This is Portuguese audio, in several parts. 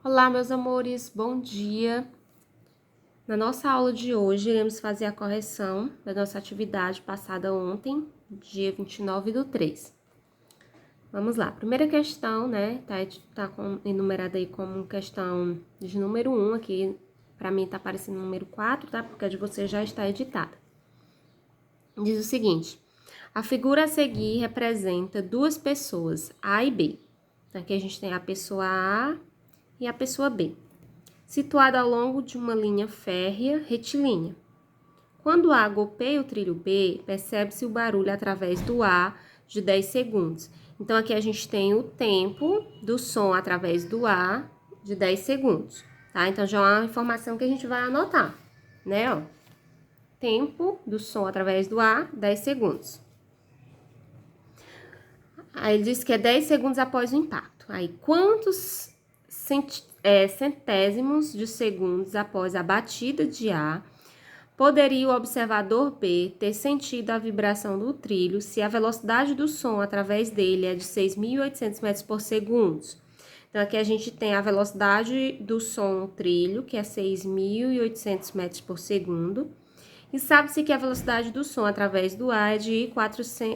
Olá, meus amores, bom dia! Na nossa aula de hoje, iremos fazer a correção da nossa atividade passada ontem, dia 29/3. Vamos lá, primeira questão, né, tá enumerada aí como questão de número 1, aqui pra mim tá aparecendo número 4, tá? Porque a de você já está editada. Diz o seguinte: a figura a seguir representa duas pessoas, A e B. Aqui a gente tem a pessoa A e a pessoa B, situada ao longo de uma linha férrea retilínea. Quando A golpeia o trilho B, percebe-se o barulho através do A de 10 segundos. Então, aqui a gente tem o tempo do som através do A de 10 segundos, tá? Então, já é uma informação que a gente vai anotar, né, ó. Tempo do som através do A, 10 segundos. Aí ele diz que é 10 segundos após o impacto. Aí, quantos centésimos de segundos após a batida de A poderia o observador B ter sentido a vibração do trilho se a velocidade do som através dele é de 6.800 metros por segundo? Então, aqui a gente tem a velocidade do som no trilho, que é 6.800 metros por segundo. E sabe-se que a velocidade do som através do ar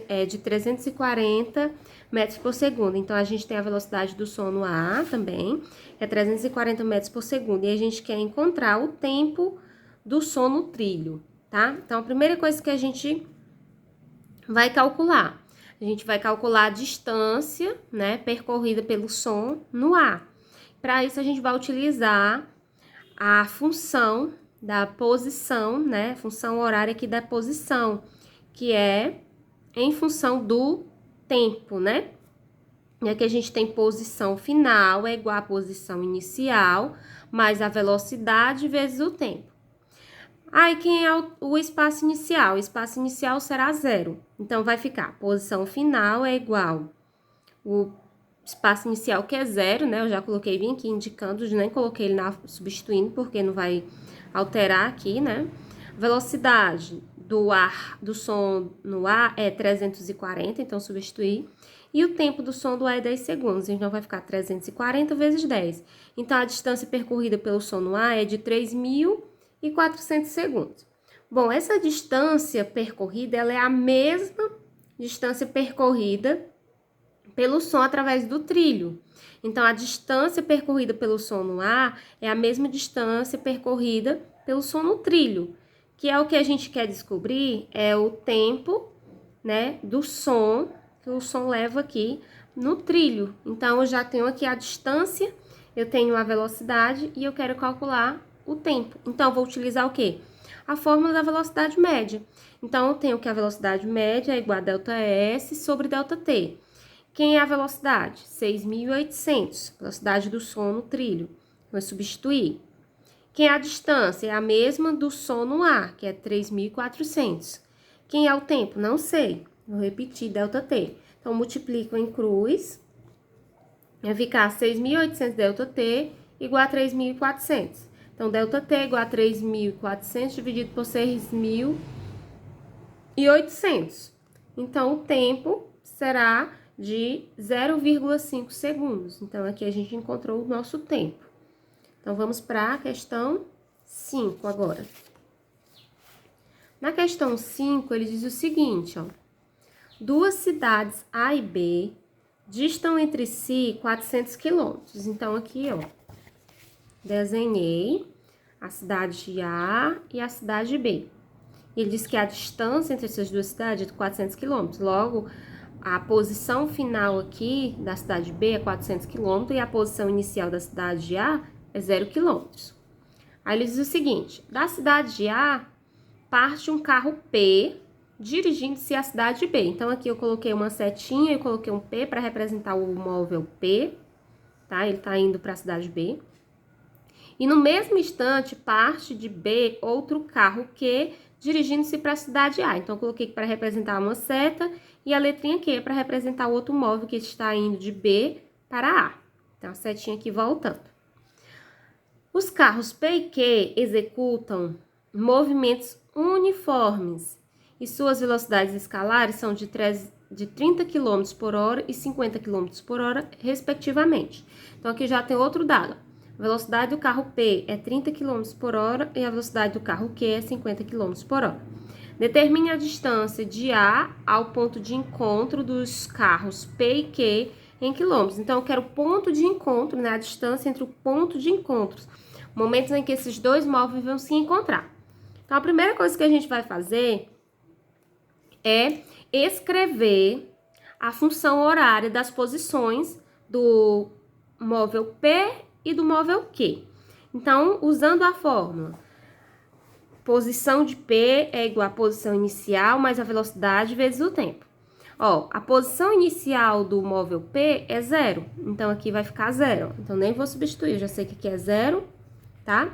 é de 340 metros por segundo. Então, a gente tem a velocidade do som no ar também, que é 340 metros por segundo. E a gente quer encontrar o tempo do som no trilho, tá? Então, a primeira coisa que a gente vai calcular, a gente vai calcular a distância, né, percorrida pelo som no ar. Para isso, a gente vai utilizar a função da posição, né, função horária aqui da posição, que é em função do tempo, né? E aqui a gente tem posição final é igual a posição inicial, mais a velocidade vezes o tempo. Aí, quem é o espaço inicial? O espaço inicial será 0. Então, vai ficar posição final é igual o espaço inicial, que é 0, né? Eu já coloquei bem aqui indicando, nem coloquei ele substituindo, porque não vai alterar aqui, né? Velocidade do som no ar é 340, então substituir. E o tempo do som do ar é 10 segundos, então vai ficar 340 vezes 10. Então, a distância percorrida pelo som no ar é de 3.400 segundos. Bom, essa distância percorrida, ela é a mesma distância percorrida pelo som através do trilho. Então, a distância percorrida pelo som no ar é a mesma distância percorrida pelo som no trilho, que é o que a gente quer descobrir, é o tempo, né, do som que o som leva aqui no trilho. Então, eu já tenho aqui a distância, eu tenho a velocidade e eu quero calcular o tempo. Então, eu vou utilizar o quê? A fórmula da velocidade média. Então, eu tenho que a velocidade média é igual a ΔS sobre ΔT. Quem é a velocidade? 6.800, velocidade do som no trilho. Vou substituir. Quem é a distância? É a mesma do som no ar, que é 3.400. Quem é o tempo? Não sei. Vou repetir, ΔT. Então, multiplico em cruz. Vai ficar 6.800 ΔT igual a 3.400. Então, ΔT igual a 3.400 dividido por 6.800. Então, o tempo será de 0,5 segundos. Então, aqui a gente encontrou o nosso tempo. Então, vamos para a questão 5 agora. Na questão 5, ele diz o seguinte, ó. Duas cidades A e B distam entre si 400 quilômetros. Então, aqui, ó, desenhei a cidade A e a cidade B. Ele diz que a distância entre essas duas cidades é de 400 quilômetros. Logo, a posição final aqui da cidade B é 400 km e a posição inicial da cidade A é 0 km. Aí ele diz o seguinte: da cidade A parte um carro P dirigindo-se à cidade B. Então, aqui eu coloquei uma setinha e coloquei um P para representar o móvel P, tá? Ele tá indo para a cidade B. E no mesmo instante parte de B outro carro Q dirigindo-se para a cidade A. Então, eu coloquei para representar uma seta e a letrinha Q para representar o outro móvel que está indo de B para A. Então, a setinha aqui voltando. Os carros P e Q executam movimentos uniformes e suas velocidades escalares são de 30 km por hora e 50 km por hora, respectivamente. Então, aqui já tem outro dado. A velocidade do carro P é 30 km por hora e a velocidade do carro Q é 50 km por hora. Determine a distância de A ao ponto de encontro dos carros P e Q em quilômetros. Então, eu quero o ponto de encontro, né? A distância entre o ponto de encontros. Momentos em que esses dois móveis vão se encontrar. Então, a primeira coisa que a gente vai fazer é escrever a função horária das posições do móvel P e do móvel Q. Então, usando a fórmula, posição de P é igual a posição inicial mais a velocidade vezes o tempo. Ó, a posição inicial do móvel P é 0, então aqui vai ficar 0. Então, nem vou substituir, eu já sei que aqui é 0, tá?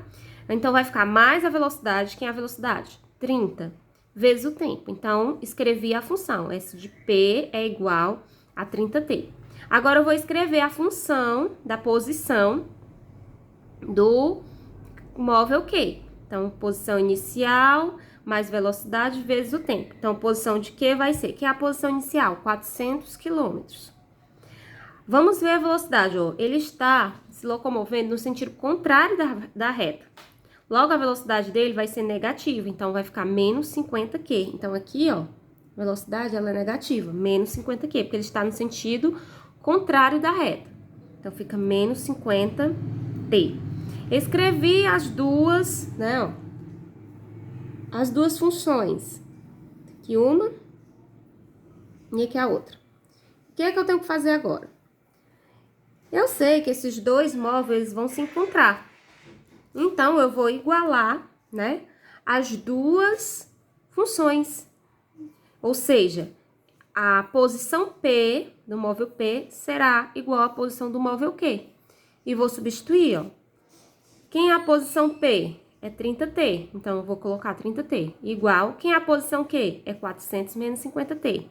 Então, vai ficar mais a velocidade, que é a velocidade? 30, vezes o tempo. Então, escrevi a função, S de P é igual a 30t. Agora, eu vou escrever a função da posição do móvel Q. Então, posição inicial mais velocidade vezes o tempo. Então, posição de Q vai ser, que é a posição inicial, 400 km. Vamos ver a velocidade, ó. Ele está se locomovendo no sentido contrário da reta. Logo, a velocidade dele vai ser negativa, então vai ficar menos 50Q. Então, aqui, ó, a velocidade ela é negativa, menos 50Q, porque ele está no sentido contrário da reta. Então, fica menos 50T. Escrevi as duas, né, ó, as duas funções. Aqui uma e aqui a outra. O que é que eu tenho que fazer agora? Eu sei que esses dois móveis vão se encontrar. Então, eu vou igualar, né, as duas funções. Ou seja, a posição P do móvel P será igual à posição do móvel Q. E vou substituir, ó. Quem é a posição P? É 30t. Então, eu vou colocar 30t. Igual, quem é a posição Q? É 400 menos 50t.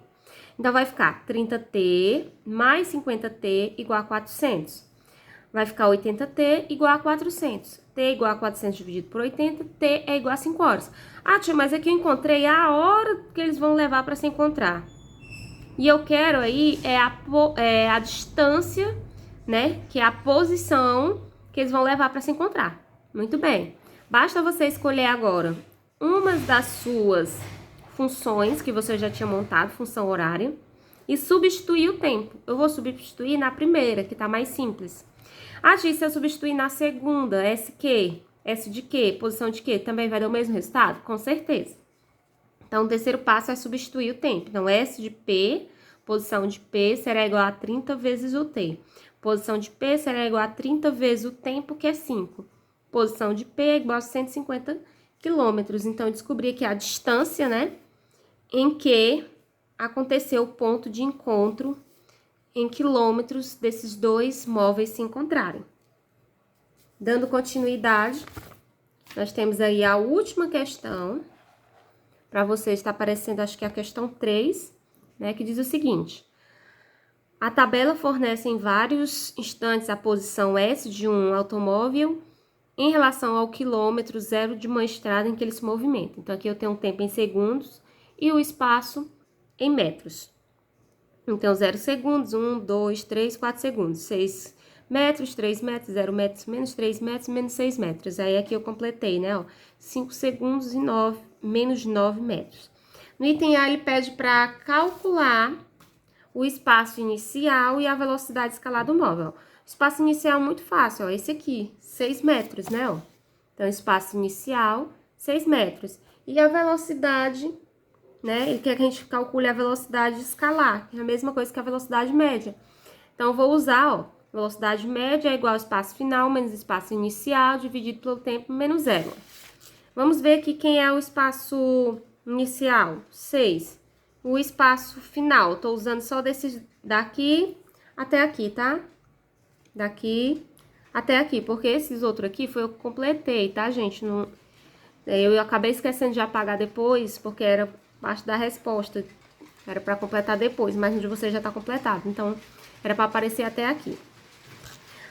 Então, vai ficar 30t mais 50t igual a 400. Vai ficar 80t igual a 400. T igual a 400 dividido por 80, T é igual a 5 horas. Ah, tia, mas aqui eu encontrei a hora que eles vão levar para se encontrar. E eu quero aí a distância, né, que é a posição que eles vão levar para se encontrar. Muito bem. Basta você escolher agora uma das suas funções que você já tinha montado, função horária, e substituir o tempo. Eu vou substituir na primeira, que tá mais simples. Ah, Gi, se eu substituir na segunda, SQ, S de Q, posição de Q, também vai dar o mesmo resultado? Com certeza. Então, o terceiro passo é substituir o tempo. Então, S de P, posição de P, será igual a 30 vezes o T. Posição de P será igual a 30 vezes o tempo, que é 5. Posição de P é igual a 150 quilômetros. Então, eu descobri que a distância, né, em que aconteceu o ponto de encontro em quilômetros desses dois móveis se encontrarem. Dando continuidade, nós temos aí a última questão. Para você está aparecendo, acho que é a questão 3, né, que diz o seguinte: a tabela fornece em vários instantes a posição S de um automóvel em relação ao quilômetro zero de uma estrada em que ele se movimenta. Então, aqui eu tenho um tempo em segundos e o espaço em metros. Então, 0 segundos, 1, 2, 3, 4 segundos, 6 metros, 3 metros, 0 metros, menos 3 metros, menos 6 metros. Aí, aqui eu completei, né, ó, 5 segundos e menos 9 metros. No item A, ele pede para calcular o espaço inicial e a velocidade escalar do móvel. O espaço inicial é muito fácil, ó, esse aqui, 6 metros, né, ó. Então, espaço inicial, 6 metros. E a velocidade, né, ele quer que a gente calcule a velocidade escalar, que é a mesma coisa que a velocidade média. Então, eu vou usar, ó, velocidade média é igual ao espaço final menos espaço inicial dividido pelo tempo menos 0. Vamos ver aqui quem é o espaço inicial, 6. O espaço final, tô usando só desses daqui até aqui, tá? Daqui até aqui, porque esses outros aqui foi eu que completei, tá, gente? Não, eu acabei esquecendo de apagar depois, porque era parte da resposta. Era para completar depois, mas no de vocês já tá completado. Então, era para aparecer até aqui.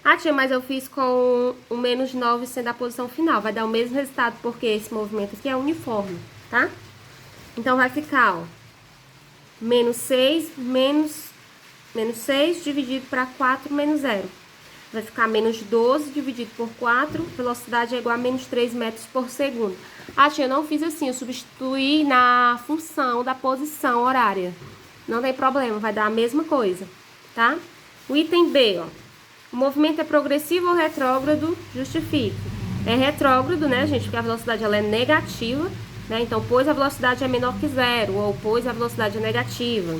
Ah, tia, mas eu fiz com o menos 9 sendo a posição final. Vai dar o mesmo resultado, porque esse movimento aqui é uniforme, tá? Então, vai ficar, ó, menos 6 dividido para 4 menos 0. vai ficar menos 12 dividido por 4, velocidade é igual a menos 3 metros por segundo. Ah, tia, eu não fiz assim, eu substituí na função da posição horária. Não tem problema, vai dar a mesma coisa, tá? O item B, ó. O movimento é progressivo ou retrógrado? Justifique. É retrógrado, né, gente? Porque a velocidade ela é negativa, né? Então, pois a velocidade é menor que zero, ou pois a velocidade é negativa.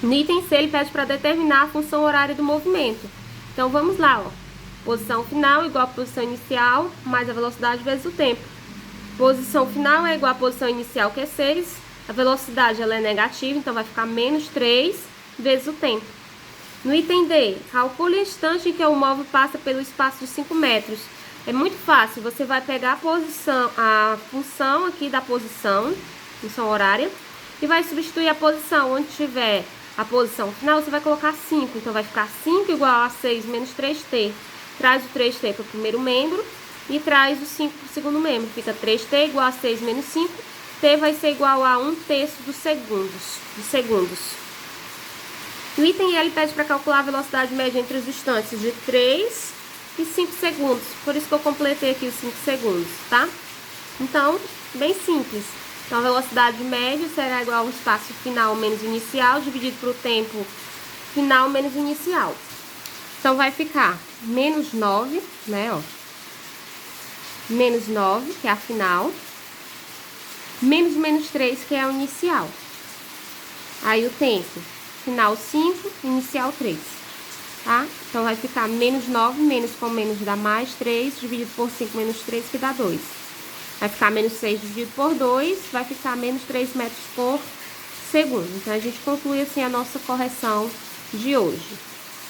No item C, ele pede para determinar a função horária do movimento. Então, vamos lá, ó. Posição final igual a posição inicial, mais a velocidade vezes o tempo. Posição final é igual a posição inicial, que é 6. A velocidade ela é negativa, então vai ficar menos 3 vezes o tempo. No item D, calcule o instante em que o móvel passa pelo espaço de 5 metros. É muito fácil, você vai pegar a função aqui da função horária, e vai substituir a posição. Onde tiver a posição final, você vai colocar 5. Então, vai ficar 5 igual a 6 menos 3t. Traz o 3t para o primeiro membro e traz o 5 para o segundo membro. Fica 3t igual a 6 menos 5. T vai ser igual a 1/3 dos segundos. No item L, pede para calcular a velocidade média entre os instantes de 3 e 5 segundos. Por isso que eu completei aqui os 5 segundos, tá? Então, bem simples. Então, a velocidade média será igual ao espaço final menos inicial, dividido por o tempo final menos inicial. Então, vai ficar menos 9, né, ó. Menos 9, que é a final. Menos 3, que é o inicial. Aí, o tempo. Final 5, inicial 3. Tá? Então, vai ficar menos 9, menos com menos dá mais 3, dividido por 5 menos 3, que dá 2. Vai ficar menos 6 dividido por 2, vai ficar menos 3 metros por segundo. Então, a gente conclui assim a nossa correção de hoje.